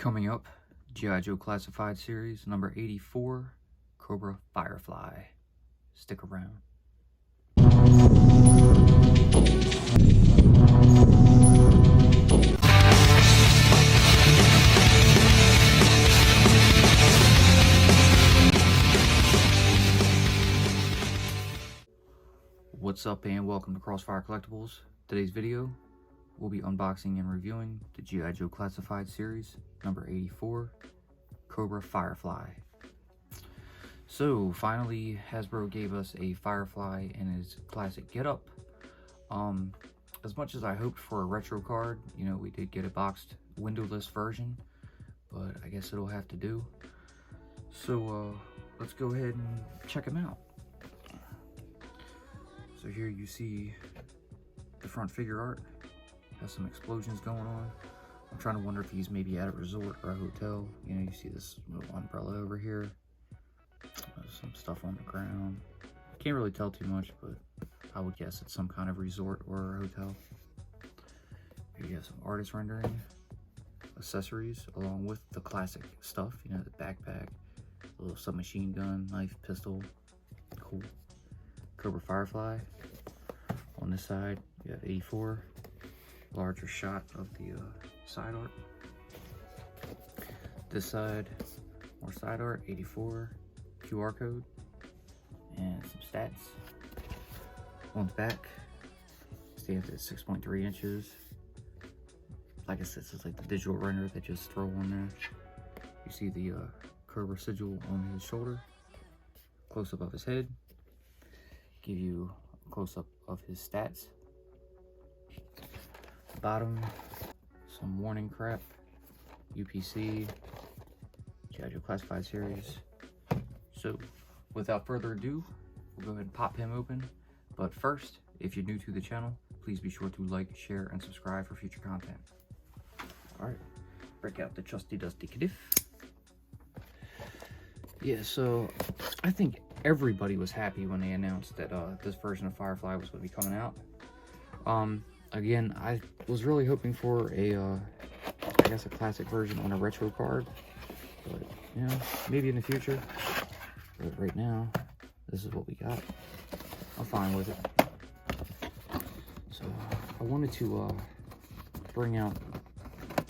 Coming up, G.I. Joe Classified Series number 84, Cobra Firefly. Stick around. What's up and welcome to Crossfire Collectibles. Today's video, we'll be unboxing and reviewing the G.I. Joe Classified Series number 84, Cobra Firefly. So finally, Hasbro gave us a Firefly in his classic getup. As much as I hoped for a retro card, you know, we did get a boxed windowless version, but I guess it'll have to do. So let's go ahead and check him out. So here you see the front figure art. Has some explosions going on. I'm trying to wonder if he's maybe at a resort or a hotel. You know, you see this little umbrella over here. There's some stuff on the ground. Can't really tell too much, but I would guess it's some kind of resort or a hotel. Here you have some artist rendering, accessories, along with the classic stuff. You know, the backpack, a little submachine gun, knife, pistol. Cool. Cobra Firefly. On this side, you have 84. Larger shot of the side art. This side, more side art, 84. QR code. And some stats. On the back, stands at 6.3 inches. Like I said, this is like the digital render they just throw on there. You see the Cobra sigil on his shoulder. Close up of his head. Give you a close-up of his stats. Bottom, some warning crap. UPC, G.I. Joe Classified Series. So, without further ado, we'll go ahead and pop him open. But first, if you're new to the channel, please be sure to like, share, and subscribe for future content. Alright, break out the trusty dusty knife. Yeah, so I think everybody was happy when they announced that this version of Firefly was going to be coming out. Again, I was really hoping for a, I guess a classic version on a retro card. But, you know, maybe in the future. But right now, this is what we got. I'm fine with it. So, I wanted to bring out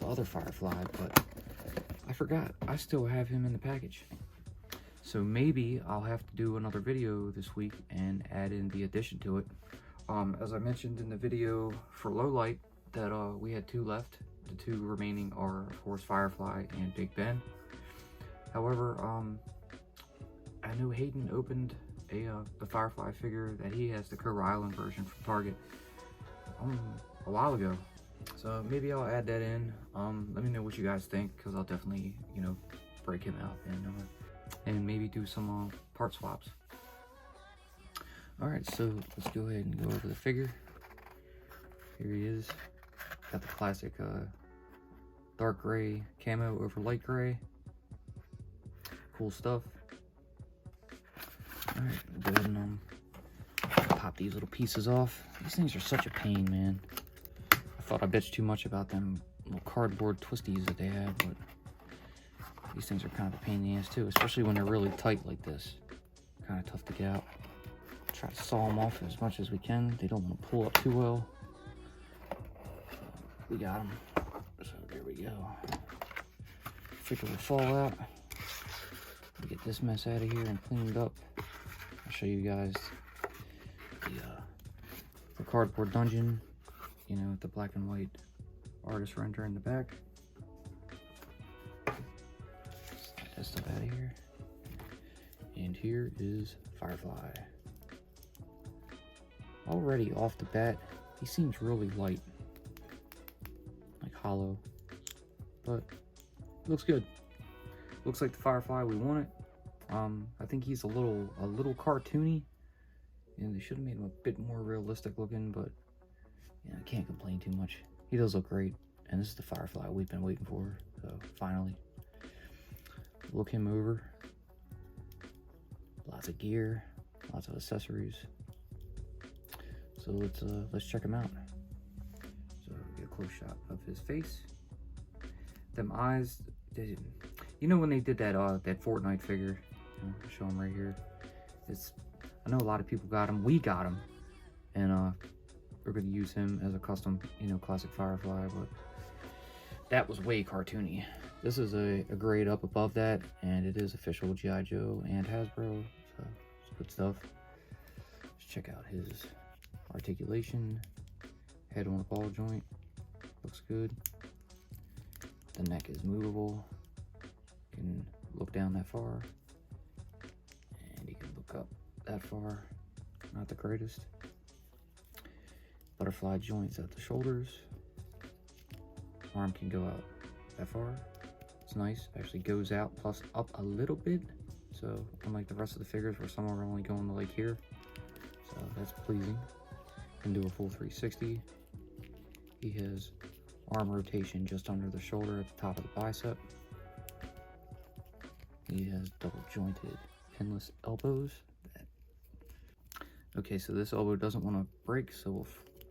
the other Firefly, but I forgot. I still have him in the package. So maybe I'll have to do another video this week and add in the addition to it. As I mentioned in the video for Low Light, that we had 2 left. The 2 remaining are, of course, Firefly and Big Ben. However, I know Hayden opened the Firefly figure that he has, the Cobra Island version from Target, a while ago. So maybe I'll add that in. Let me know what you guys think, because I'll definitely, you know, break him out and maybe do some part swaps. Alright, so let's go ahead and go over the figure. Here he is. Got the classic dark gray camo over light gray. Cool stuff. Alright, go ahead and pop these little pieces off. These things are such a pain, man. I thought I bitched too much about them little cardboard twisties that they had, but these things are kind of a pain in the ass too, especially when they're really tight like this. Kind of tough to get out. Try to saw them off as much as we can. They don't want to pull up too well. We got them. So there we go. Figure will fall out. We get this mess out of here and cleaned up. I'll show you guys the cardboard dungeon. You know, with the black and white artist render in the back. Get that stuff out of here. And here is Firefly. Already off the bat, he seems really light, like hollow, but looks good. Looks like the Firefly we wanted. I think he's a little cartoony, and they should have made him a bit more realistic looking, but yeah, I can't complain too much. He does look great, and this is the Firefly we've been waiting for. So finally, look him over. Lots of gear, lots of accessories. So let's check him out. So get a close shot of his face. Them eyes you know when they did that that Fortnite figure, I'll show them right here. I know a lot of people got him. We got him, and we're gonna use him as a custom, classic Firefly. But that was way cartoony. This is a grade up above that, and it is official G.I. Joe and Hasbro, so it's good stuff. Let's check out his articulation. Head on a ball joint, looks good. The neck is movable. You can look down that far, and you can look up that far. Not the greatest. Butterfly joints at the shoulders. Arm can go out that far. It's nice. Actually goes out plus up a little bit. So unlike the rest of the figures where some are only going to like here. So that's pleasing. Can do a full 360. He has arm rotation just under the shoulder at the top of the bicep. He has double jointed pinless elbows. Okay, so this elbow doesn't want to break, so we'll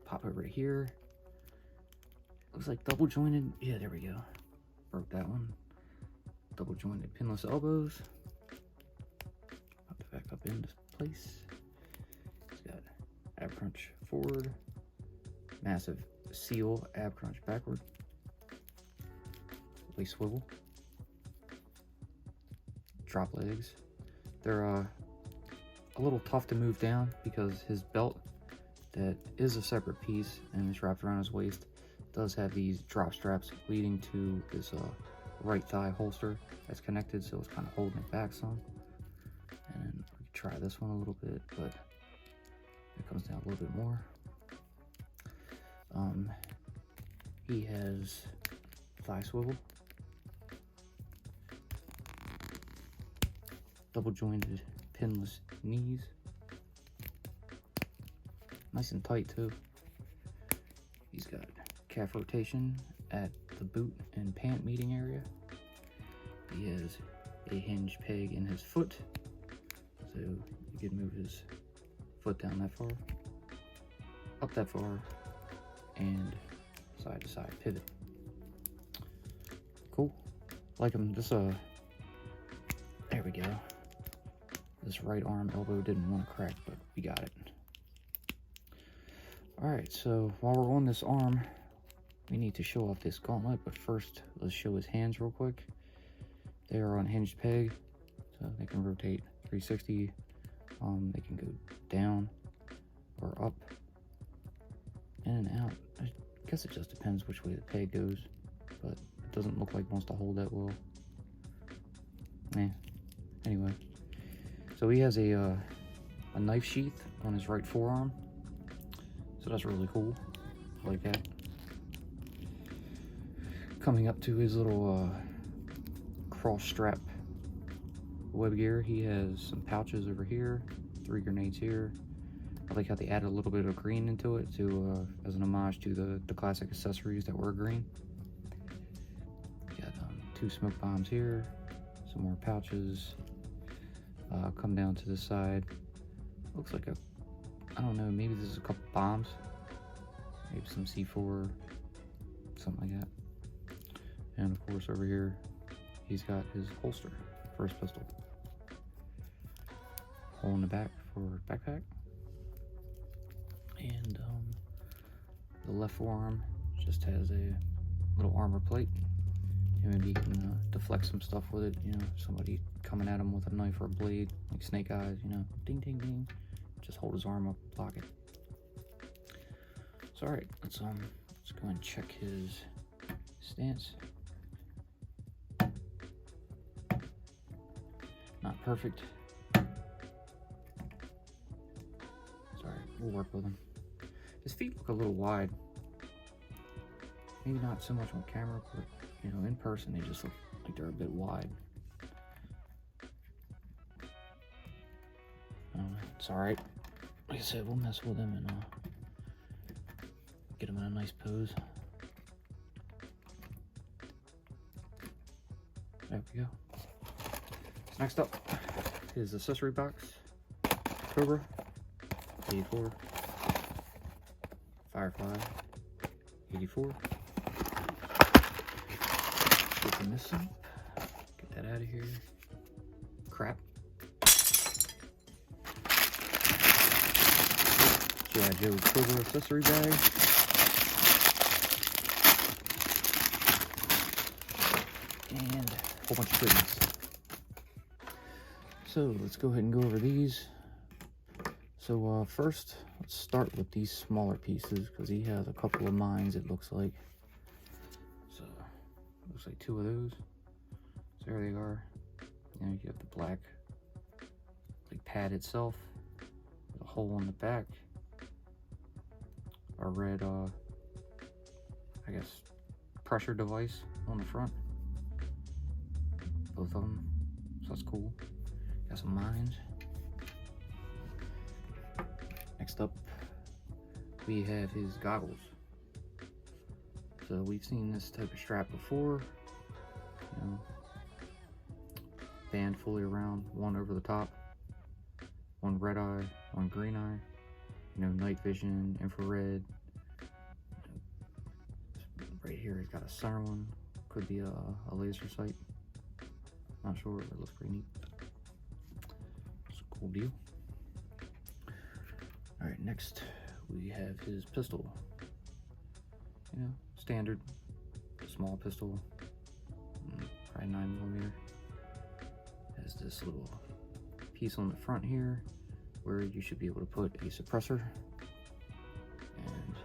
pop it right here. Looks like double jointed. Yeah, there we go. Broke that one. Double jointed pinless elbows. Pop it back up into place. It's got ab crunch forward. Massive seal ab crunch backward. Waist swivel. Drop legs. They're a little tough to move down because his belt, that is a separate piece and is wrapped around his waist, does have these drop straps leading to this right thigh holster that's connected, so it's kind of holding it back some. And we can try this one a little bit, but it comes down a little bit more. He has thigh swivel, double jointed pinless knees, nice and tight too. He's got calf rotation at the boot and pant meeting area. He has a hinge peg in his foot, so you can move his foot down that far, up that far, and side to side pivot. Cool. Like him. This there we go. This right arm elbow didn't want to crack, but we got it. Alright, so while we're on this arm, we need to show off this gauntlet, but first let's show his hands real quick. They are on hinged peg, so they can rotate 360. They can go down or up, in and out. I guess it just depends which way the peg goes, but it doesn't look like it wants to hold that well. Anyway, so he has a knife sheath on his right forearm, so that's really cool. I like that. Coming up to his little cross strap web gear, he has some pouches over here, 3 grenades here. I like how they added a little bit of green into it to as an homage to the classic accessories that were green. Got 2 smoke bombs here, some more pouches. Come down to the side. Looks like I don't know, maybe this is a couple bombs. Maybe some C4, something like that. And of course over here, he's got his holster for his pistol. Hole in the back for backpack. And the left forearm just has a little armor plate. And maybe you can deflect some stuff with it, somebody coming at him with a knife or a blade, like Snake Eyes, ding, ding, ding. Just hold his arm up, block it. So alright, let's go and check his stance. Not perfect. Sorry, we'll work with him. His feet look a little wide. Maybe not so much on camera, but in person they just look like they're a bit wide. It's alright. Like I said, we'll mess with him and get him in a nice pose. There we go. So next up, his accessory box. Cobra 84. Firefly 84. Open this up. that out of here. Crap. G.I. Joe Cobra accessory bag. And a whole bunch of goodness. So let's go ahead and go over these. So first, let's start with these smaller pieces because he has a couple of mines, it looks like. So looks like 2 of those. So there they are. And you have the black like pad itself, the hole in the back, a red I guess pressure device on the front, both of them, so that's cool. Got some mines. Next up, we have his goggles. So we've seen this type of strap before, you know, band fully around, one over the top, one red eye, one green eye, you know, night vision, infrared. Right here, he's got a center one, could be a laser sight. Not sure, it looks pretty neat. It's a cool deal. All right, next we have his pistol. You know, standard small pistol, probably 9mm. Has this little piece on the front here where you should be able to put a suppressor. And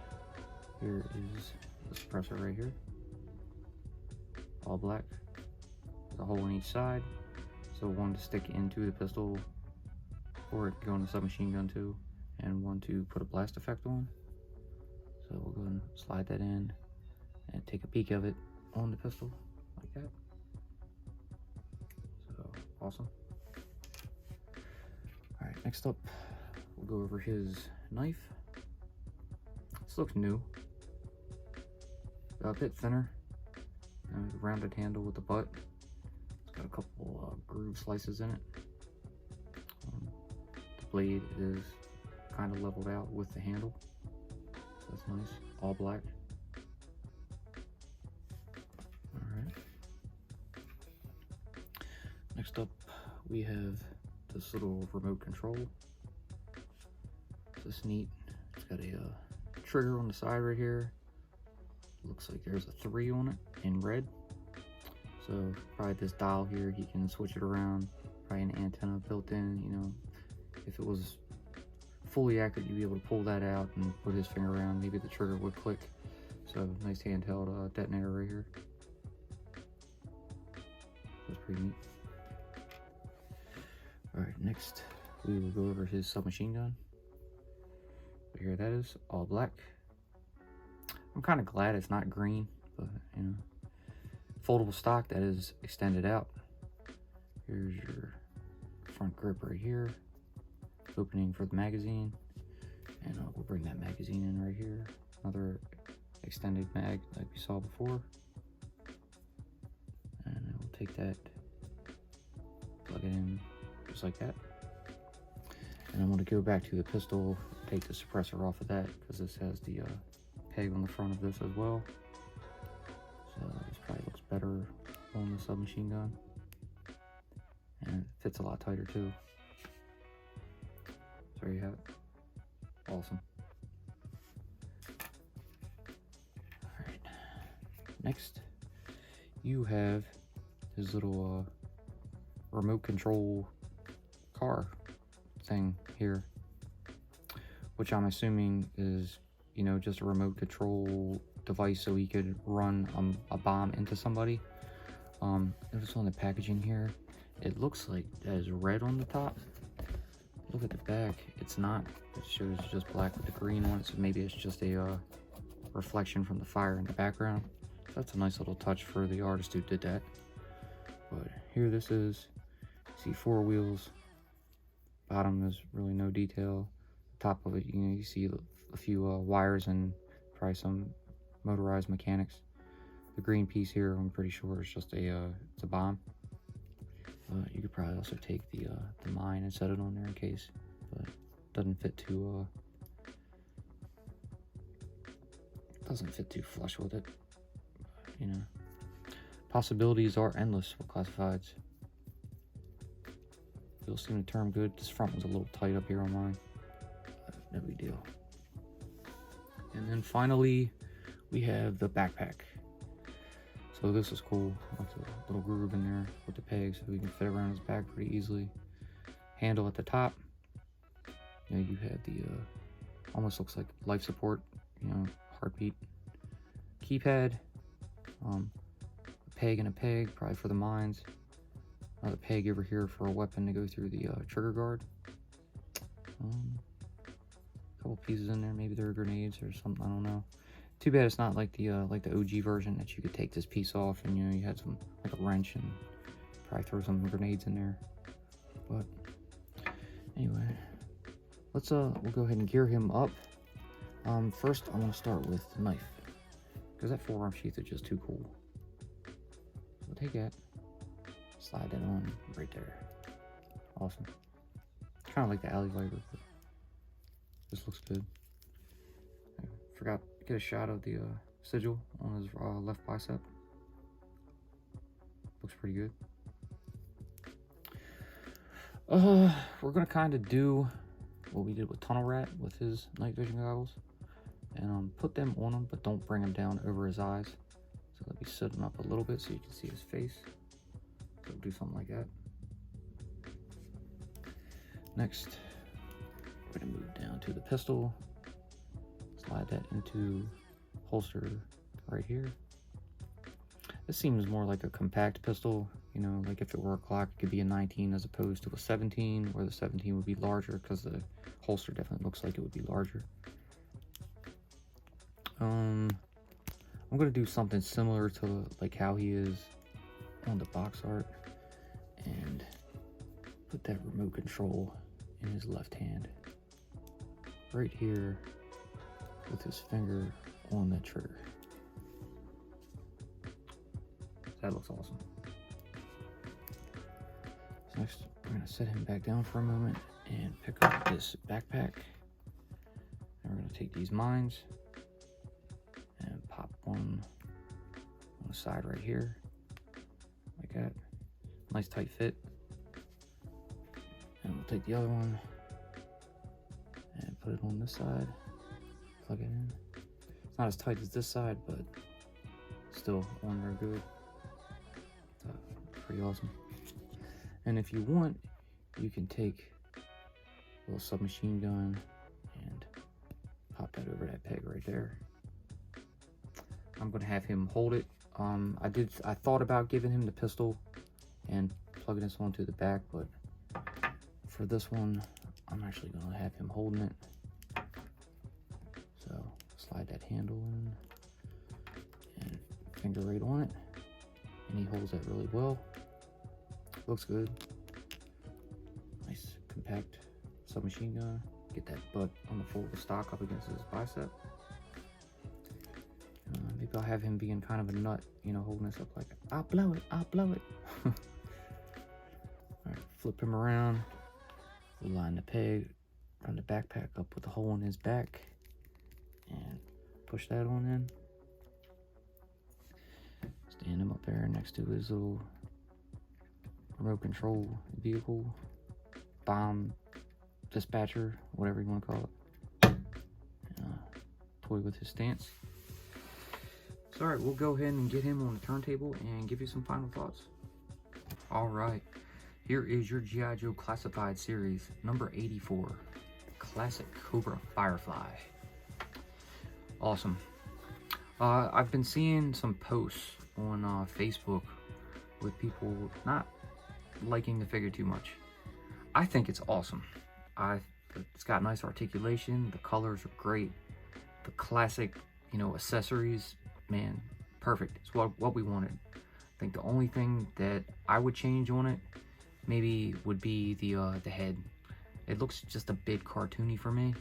here is the suppressor right here, all black, with a hole in each side. So one to stick into the pistol, or it can go in the submachine gun too, and one to put a blast effect on. So we'll go ahead and slide that in and take a peek of it on the pistol like that. So awesome. All right, next up, we'll go over his knife. This looks new, a bit thinner, rounded handle with the butt. It's got a couple groove slices in it. The blade is kind of leveled out with the handle, so that's nice, all black. All right. Next up, we have this little remote control. This is neat. It's got a trigger on the side right here. Looks like there's a 3 on it in red. So probably this dial here, he can switch it around. Probably an antenna built in, you know. If it was fully accurate, you'd be able to pull that out and put his finger around. Maybe the trigger would click. So nice handheld detonator right here. That's pretty neat. All right, next we will go over his submachine gun. So here that is, all black. I'm kind of glad it's not green, but you know, foldable stock that is extended out. Here's your front grip right here, opening for the magazine, and we'll bring that magazine in right here. Another extended mag like we saw before, and we'll take that, plug it in just like that. And I'm going to go back to the pistol, take the suppressor off of that because this has the peg on the front of this as well. So this probably looks better on the submachine gun, and it fits a lot tighter too. So there you have it. Awesome. All right. Next, you have his little remote control car thing here, which I'm assuming is, you know, just a remote control device so he could run a bomb into somebody. Notice on the packaging here, it looks like that is red on the top. Look at the back, it's not. It shows just black with the green on it, so maybe it's just a reflection from the fire in the background. So that's a nice little touch for the artist who did that. But here this is, see 4 wheels. Bottom is really no detail. Top of it, you know, you see a few wires and probably some motorized mechanics. The green piece here, I'm pretty sure is just it's a bomb. You could probably also take the mine and set it on there in case, but it doesn't fit too flush with it, you know. Possibilities are endless with classifieds. It'll seem to turn good. This front was a little tight up here on mine. No big deal. And then finally, we have the backpack. So this is cool. That's a little groove in there with the peg so we can fit around his back pretty easily. Handle at the top. You know, you have the, almost looks like life support, you know, heartbeat. Keypad. A peg and a peg, probably for the mines. Another peg over here for a weapon to go through the trigger guard. Couple pieces in there, maybe they're grenades or something, I don't know. Too bad it's not like the OG version that you could take this piece off and, you know, you had some, like a wrench and probably throw some grenades in there. But anyway, let's we'll go ahead and gear him up. First I want to start with the knife, because that forearm sheath is just too cool. So we'll take that, slide that on right there. Awesome. Kind of like the alley viper, but this looks good. I forgot to get a shot of the sigil on his left bicep. Looks pretty good. We're gonna kind of do what we did with Tunnel Rat with his night vision goggles, and put them on him, but don't bring them down over his eyes. So let me set him up a little bit so you can see his face. So we'll do something like that. Next, we're gonna move down to the pistol. Slide that into holster right here. This seems more like a compact pistol. You know, like if it were a Glock, it could be a 19 as opposed to a 17, where the 17 would be larger because the holster definitely looks like it would be larger. I'm gonna do something similar to like how he is on the box art, and put that remote control in his left hand, right here, with his finger on that trigger. That looks awesome. So next, we're gonna set him back down for a moment and pick up this backpack. And we're gonna take these mines and pop one on the side right here, like that. Nice tight fit. And we'll take the other one and put it on this side. Plug it in. It's not as tight as this side, but still on there good. Pretty awesome. And if you want, you can take a little submachine gun and pop that over that peg right there. I'm gonna have him hold it. I thought about giving him the pistol and plugging this onto the back, but for this one, I'm actually gonna have him holding it. So slide that handle in and finger right on it, and he holds that really well. Looks good. Nice compact submachine gun. Get that butt on the full of the stock up against his bicep. Maybe I'll have him being kind of a nut, you know, holding this up like, I'll blow it, I'll blow it. Alright, flip him around. We'll line the peg, run the backpack up with the hole in his back, and push that on in. Stand him up there next to his little remote control vehicle, bomb dispatcher, whatever you want to call it. Toy with his stance. So, alright, we'll go ahead and get him on the turntable and give you some final thoughts. Alright, here is your G.I. Joe Classified Series number 84, Classic Cobra Firefly. Awesome. I've been seeing some posts on Facebook with people not liking the figure too much. I think it's awesome. It's got nice articulation, the colors are great, the classic, you know, accessories, man, perfect. It's what we wanted. I think the only thing that I would change on it maybe would be the head. It looks just a bit cartoony for me.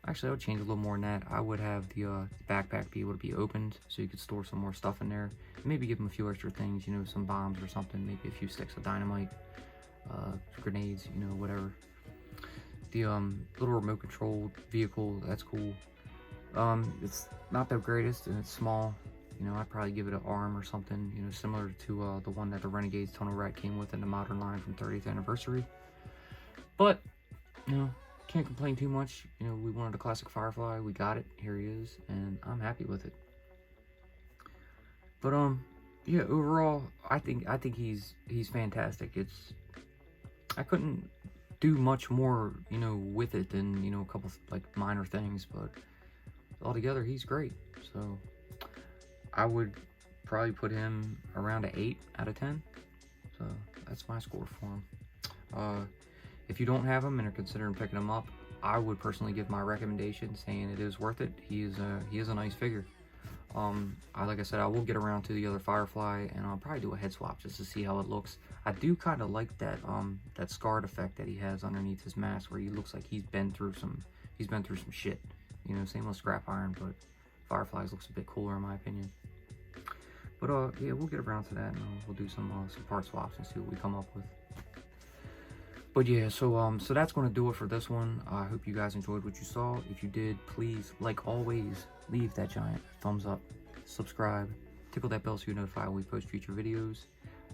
Actually, I would change a little more than that. I would have the backpack be able to be opened so you could store some more stuff in there. Maybe give them a few extra things, you know, some bombs or something, maybe a few sticks of dynamite, grenades, you know, whatever. The little remote controlled vehicle, that's cool. It's not the greatest and it's small. You know, I'd probably give it an arm or something, you know, similar to the one that the Renegades Tunnel Rat came with in the Modern line from 30th anniversary. But, you know, can't complain too much. You know, we wanted a classic Firefly, we got it, here he is, and I'm happy with it. But yeah, overall, I think he's fantastic. I couldn't do much more, you know, with it than, you know, a couple like minor things, but altogether he's great. So I would probably put him around an 8 out of 10. So that's my score for him. If you don't have him and are considering picking him up, I would personally give my recommendation, saying it is worth it. He is a nice figure. Like I said, I will get around to the other Firefly, and I'll probably do a head swap just to see how it looks. I do kind of like that that scarred effect that he has underneath his mask, where he looks like he's been through some shit. You know, same with Scrap Iron, but Fireflies looks a bit cooler in my opinion. But yeah, we'll get around to that, and we'll do some part swaps and see what we come up with. But yeah, so that's going to do it for this one. I hope you guys enjoyed what you saw. If you did, please, like always, leave that giant thumbs up, subscribe, tickle that bell so you're notified when we post future videos.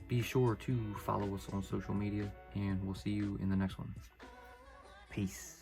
Be sure to follow us on social media, and we'll see you in the next one. Peace.